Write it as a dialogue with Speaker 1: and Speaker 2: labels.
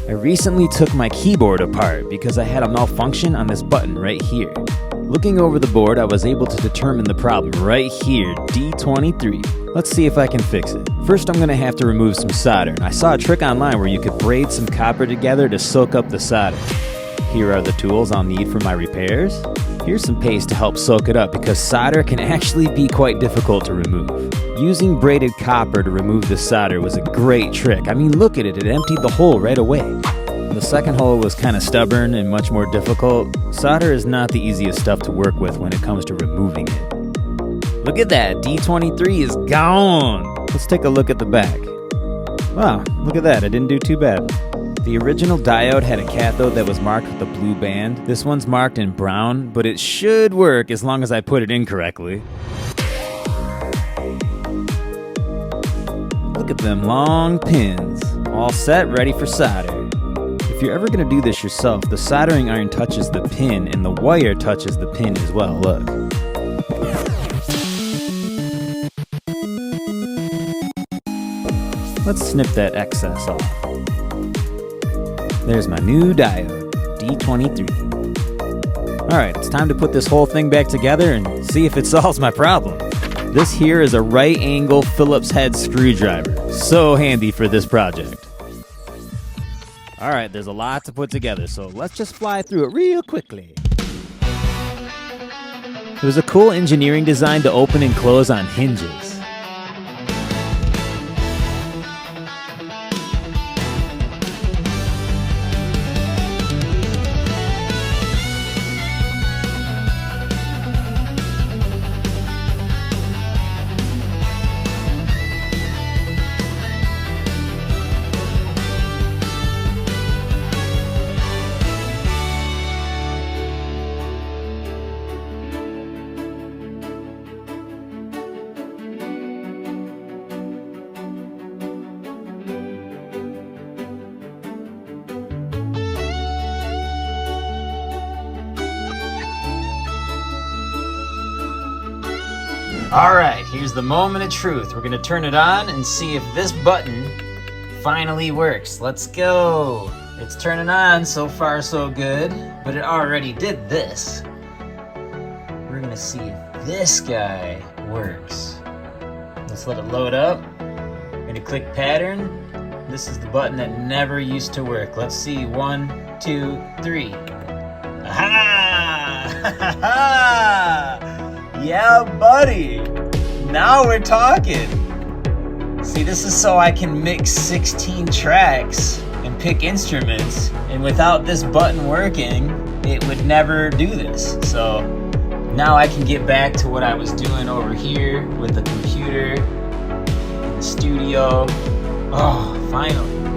Speaker 1: I recently took my keyboard apart because I had a malfunction on this button right here. Looking over the board, I was able to determine the problem right here, D23. Let's see if I can fix it. First, I'm going to have to remove some solder. I saw a trick online where you could braid some copper together to soak up the solder. Here are the tools I'll need for my repairs. Here's some paste to help soak it up because solder can actually be quite difficult to remove. Using braided copper to remove the solder was a great trick. I mean, look at it, it emptied the hole right away. The second hole was kind of stubborn and much more difficult. Solder is not the easiest stuff to work with when it comes to removing it. Look at that, D23 is gone. Let's take a look at the back. Wow, look at that, I didn't do too bad. The original diode had a cathode that was marked with a blue band. This one's marked in brown, but it should work as long as I put it in correctly. Look at them long pins. All set, ready for solder. If you're ever going to do this yourself, the soldering iron touches the pin and the wire touches the pin as well, look. Let's snip that excess off. There's my new diode, D23. Alright, it's time to put this whole thing back together and see if it solves my problem. This here is a right angle Phillips head screwdriver. So handy for this project. Alright, there's a lot to put together, so let's just fly through it real quickly. It was a cool engineering design to open and close on hinges. Alright, here's the moment of truth. We're gonna turn it on and see if this button finally works. Let's go! It's turning on, so far so good, but it already did this. We're gonna see if this guy works. Let's let it load up. I'm gonna click pattern. This is the button that never used to work. Let's see, 1, 2, 3. Aha! Yeah, buddy! Now we're talking! See, this is so I can mix 16 tracks and pick instruments, and without this button working, it would never do this. So now I can get back to what I was doing over here with the computer in the studio. Oh, finally.